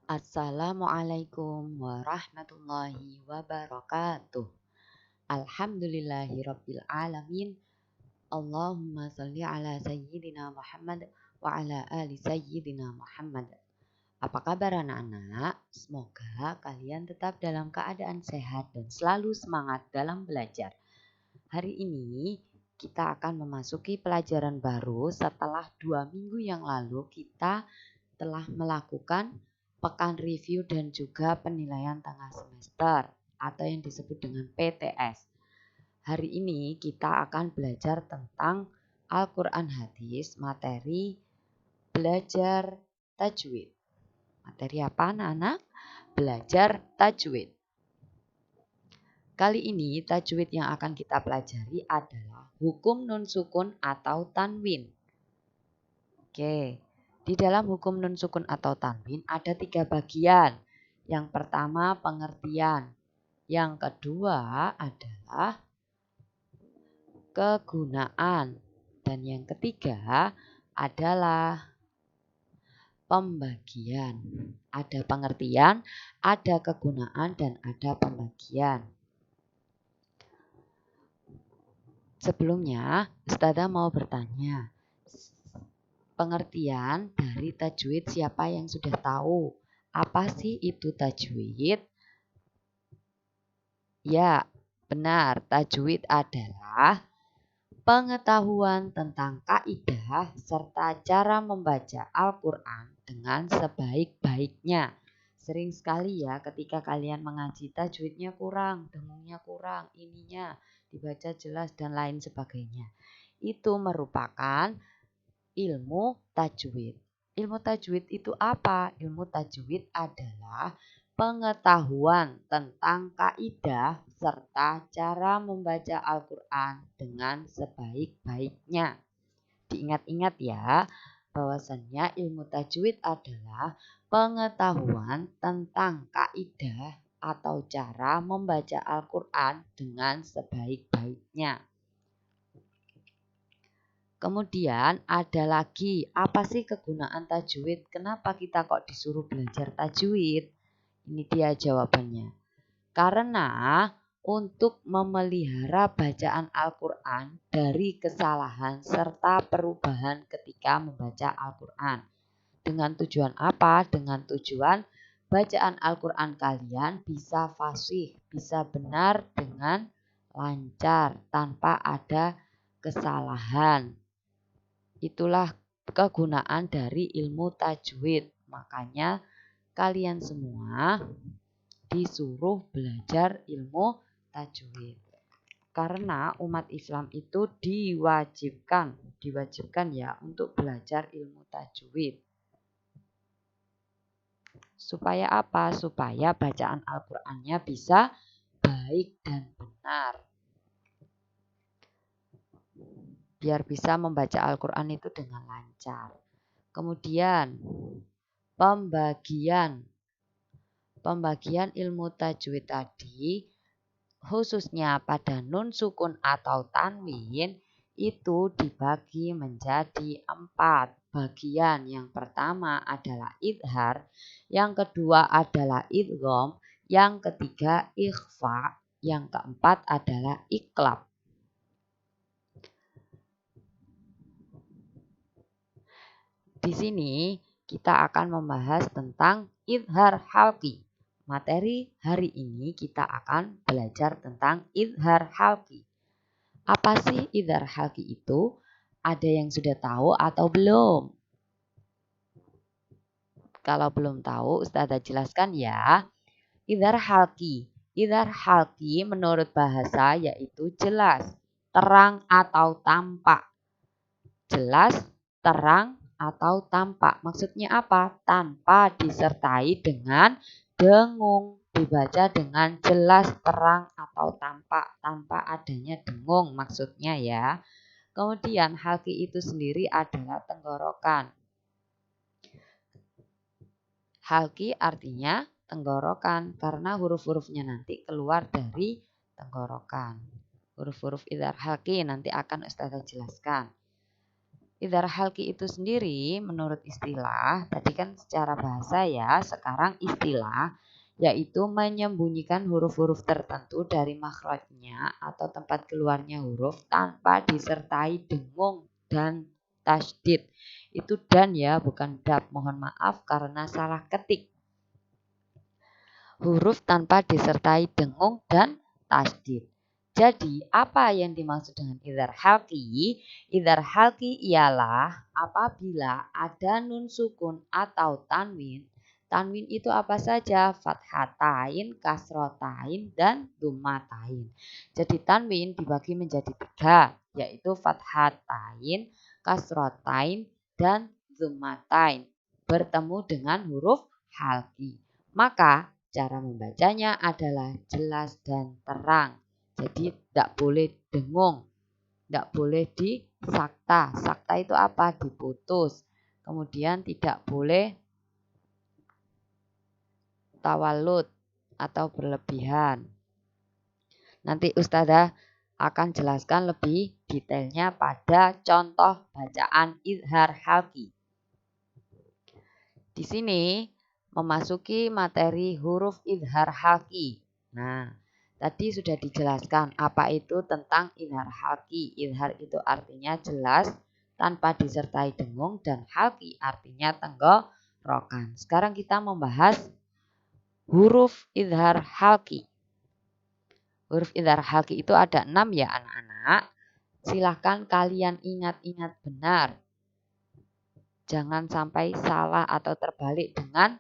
Assalamualaikum warahmatullahi wabarakatuh. Alhamdulillahirabbil alamin. Allahumma shalli ala sayyidina Muhammad wa ala ali sayyidina Muhammad. Apa kabar anak-anak? Semoga kalian tetap dalam keadaan sehat dan selalu semangat dalam belajar. Hari ini kita akan memasuki pelajaran baru setelah 2 minggu yang lalu kita telah melakukan pekan review dan juga penilaian tengah semester atau yang disebut dengan PTS. Hari ini kita akan belajar tentang Al-Quran Hadis, materi belajar tajwid. Materi apa anak-anak? Belajar tajwid. Kali ini tajwid yang akan kita pelajari adalah hukum nun sukun atau tanwin. Oke. Di dalam hukum nun sukun atau tanwin ada 3 bagian. Yang pertama pengertian. Yang kedua adalah kegunaan. Dan yang ketiga adalah pembagian. Ada pengertian, ada kegunaan, dan ada pembagian. Sebelumnya, Ustazah mau bertanya. Pengertian dari tajwid siapa yang sudah tahu? Apa sih itu tajwid? Ya, benar. Tajwid adalah pengetahuan tentang kaidah serta cara membaca Al-Quran dengan sebaik-baiknya. Sering sekali ya ketika kalian mengaji tajwidnya kurang, dengungnya kurang, ininya dibaca jelas dan lain sebagainya. Itu merupakan ilmu tajwid. Ilmu tajwid itu apa? Ilmu tajwid adalah pengetahuan tentang kaidah serta cara membaca Al-Quran dengan sebaik-baiknya. Diingat-ingat ya, bahwasannya ilmu tajwid adalah pengetahuan tentang kaidah atau cara membaca Al-Quran dengan sebaik-baiknya. Kemudian ada lagi, apa sih kegunaan tajwid? Kenapa kita kok disuruh belajar tajwid? Ini dia jawabannya. Karena untuk memelihara bacaan Al-Quran dari kesalahan serta perubahan ketika membaca Al-Quran. Dengan tujuan apa? Dengan tujuan bacaan Al-Quran kalian bisa fasih, bisa benar dengan lancar tanpa ada kesalahan. Itulah kegunaan dari ilmu tajwid. Makanya kalian semua disuruh belajar ilmu tajwid. Karena umat Islam itu diwajibkan ya untuk belajar ilmu tajwid. Supaya apa? Supaya bacaan Al-Qur'annya bisa baik dan benar. Biar bisa membaca Al-Quran itu dengan lancar. Kemudian pembagian ilmu tajwid tadi khususnya pada nun sukun atau tanwin itu dibagi menjadi 4 bagian. Yang pertama adalah idhar, yang kedua adalah idgham, yang ketiga ikhfa, yang keempat adalah iqlab. Di sini kita akan membahas tentang idhar halqi. Materi hari ini kita akan belajar tentang idhar halqi. Apa sih idhar halqi itu? Ada yang sudah tahu atau belum? Kalau belum tahu, Ustazah jelaskan ya. Idhar halqi. Idhar halqi menurut bahasa yaitu jelas, terang atau tampak. Jelas, terang, atau tampak. Maksudnya apa? Tanpa disertai dengan dengung. Dibaca dengan jelas, terang, atau tampak. Tanpa adanya dengung maksudnya ya. Kemudian halqi itu sendiri adalah tenggorokan. Halqi artinya tenggorokan karena huruf-hurufnya nanti keluar dari tenggorokan. Huruf-huruf idhar halqi nanti akan Ustazah jelaskan. Idhar halki itu sendiri menurut istilah, tadi kan secara bahasa ya, sekarang istilah, yaitu menyembunyikan huruf-huruf tertentu dari makhrajnya atau tempat keluarnya huruf tanpa disertai dengung dan tasydid. Itu dan ya, bukan dab. Mohon maaf karena salah ketik. Huruf tanpa disertai dengung dan tasydid. Jadi, apa yang dimaksud dengan idhar halki? Idhar halki ialah apabila ada nun sukun atau tanwin. Tanwin itu apa saja? Fathatain, kasrotain, dan dummatain. Jadi tanwin dibagi menjadi 3, yaitu fathatain, kasrotain, dan dummatain. Bertemu dengan huruf halki. Maka cara membacanya adalah jelas dan terang. Jadi tidak boleh dengung, tidak boleh disakta. Sakta itu apa? Diputus. Kemudian tidak boleh tawalud atau berlebihan. Nanti Ustazah akan jelaskan lebih detailnya pada contoh bacaan idhar halki. Di sini memasuki materi huruf idhar halki. Nah, tadi sudah dijelaskan apa itu tentang idhar halki. Idhar itu artinya jelas tanpa disertai dengung dan halki artinya tenggorokan. Sekarang kita membahas huruf idhar halki. Huruf idhar halki itu ada 6 ya anak-anak. Silahkan kalian ingat-ingat benar. Jangan sampai salah atau terbalik dengan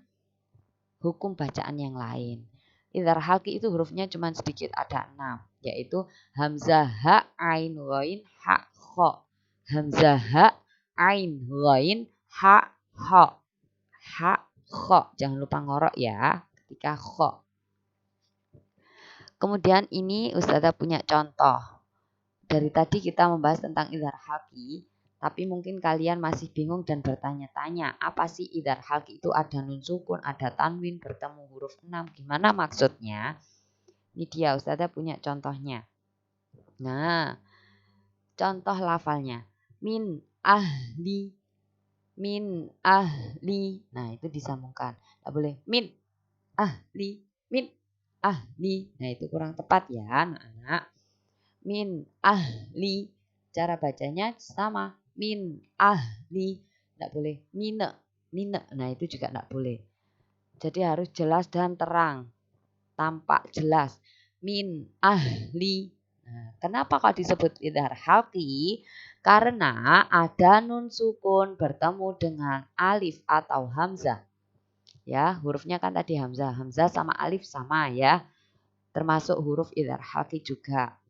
hukum bacaan yang lain. Idhar halki itu hurufnya cuma sedikit, ada 6, yaitu hamzah, ha, ain, ghain, ha, kho. Hamzah, ha, ain, ghain, ha, kho. Ha, kho. Jangan lupa ngorok ya ketika kho. Kemudian ini Ustazah punya contoh. Dari tadi kita membahas tentang idhar halki, tapi mungkin kalian masih bingung dan bertanya-tanya, apa sih idhar halki itu? Ada nun sukun, ada tanwin, bertemu huruf 6. Gimana maksudnya? Ini dia, Ustazah punya contohnya. Nah, contoh lafalnya. Min ahli. Min ahli. Nah, itu disambungkan. Tidak boleh min ahli. Min ahli. Nah, itu kurang tepat ya, anak-anak. Min ahli. Cara bacanya sama. Min ahli. Tidak boleh mine. Mine. Nah itu juga tidak boleh. Jadi harus jelas dan terang. Tampak jelas. Min ahli. Nah, kenapa kok disebut idhar halki? Karena ada nun sukun bertemu dengan alif atau hamzah. Ya, hurufnya kan tadi hamzah. Hamzah sama alif sama ya. Termasuk huruf idhar halki juga.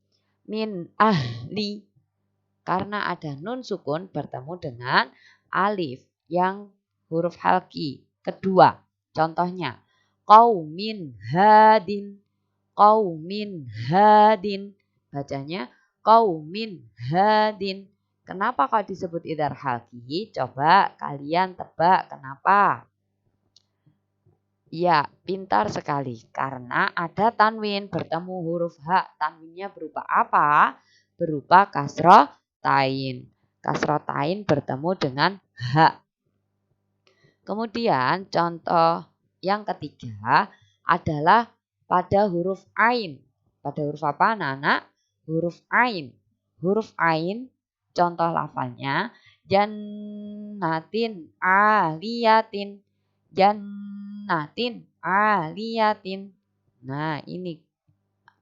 Min ahli. Karena ada nun sukun bertemu dengan alif yang huruf halki. Kedua, contohnya qaumin hadin. Qaumin hadin. Bacanya qaumin hadin. Kenapa kok disebut idhar halki? Coba kalian tebak kenapa? Ya, pintar sekali. Karena ada tanwin bertemu huruf ha. Tanwinnya berupa apa? Berupa kasrotain. Kasrotain bertemu dengan ha. Kemudian contoh yang ketiga adalah pada huruf ain. Pada huruf apa anak-anak? Huruf ain. Huruf ain, contoh lafalnya jannatin aliyatin. Jannatin aliyatin. Nah ini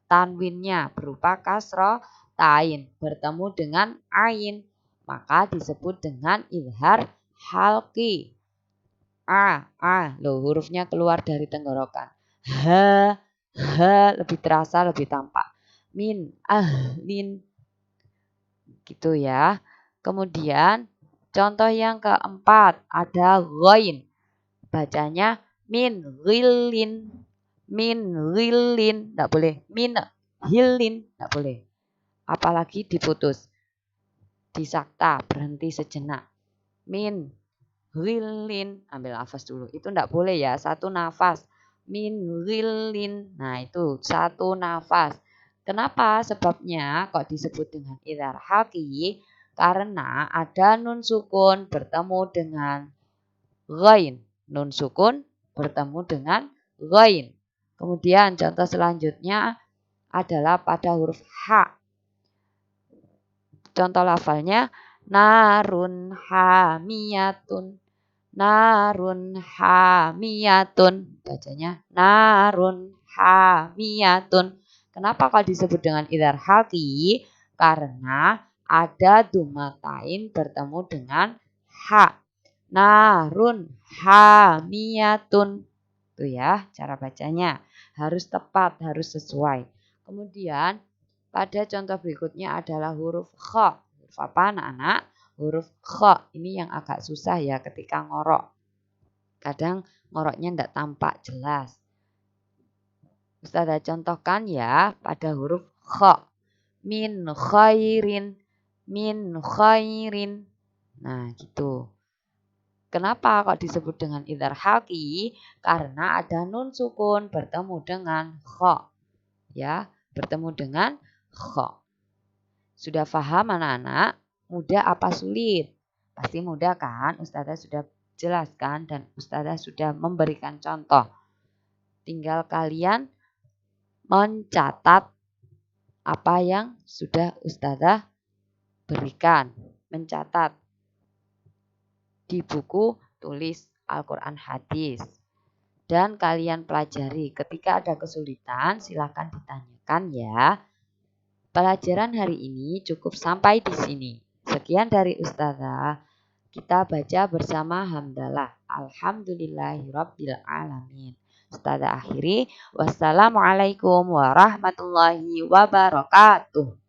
tanwinnya berupa kasrotain bertemu dengan ain. Maka disebut dengan idhar halki. Loh hurufnya keluar dari tenggorokan. Lebih terasa, lebih tampak. Min, ahlin. Gitu ya. Kemudian contoh yang keempat ada ghain. Bacanya min ghilin. Min ghilin. Tidak boleh. Min hilin. Tidak boleh. Apalagi diputus. Disakta. Berhenti sejenak. Min ghilin. Ambil nafas dulu. Itu tidak boleh ya. Satu nafas. Min ghilin. Nah itu satu nafas. Kenapa? Sebabnya kok disebut dengan idhar halki? karena ada nun sukun bertemu dengan ghain. Nun sukun bertemu dengan ghain. Kemudian contoh selanjutnya adalah pada huruf H. Contoh lafalnya narun hamiyatun. Narun hamiyatun. Bacanya narun hamiyatun. Kenapa kalau disebut dengan idhar halqi? Karena ada dumatain bertemu dengan ha. Narun hamiyatun. Itu ya cara bacanya. Harus tepat, harus sesuai. Kemudian pada contoh berikutnya adalah huruf kha. Huruf apa anak-anak? Huruf kha. Ini yang agak susah ya ketika ngorok. Kadang ngoroknya tidak tampak jelas. Ustazah contohkan ya pada huruf kha. Min khairin. Min khairin. Nah gitu. Kenapa kok disebut dengan idhar halqi? Karena ada nun sukun bertemu dengan kha. Ya, bertemu dengan kha. Sudah paham anak-anak? Mudah apa sulit? Pasti mudah kan? Ustazah sudah jelaskan dan Ustazah sudah memberikan contoh. Tinggal kalian mencatat apa yang sudah Ustazah berikan. Mencatat di buku tulis Al-Quran Hadis. Dan kalian pelajari. Ketika ada kesulitan silakan ditanyakan ya. Pelajaran hari ini cukup sampai di sini. Sekian dari Ustazah. Kita baca bersama hamdalah. Alhamdulillahirabbil alamin. Ustazah akhiri. Wassalamualaikum warahmatullahi wabarakatuh.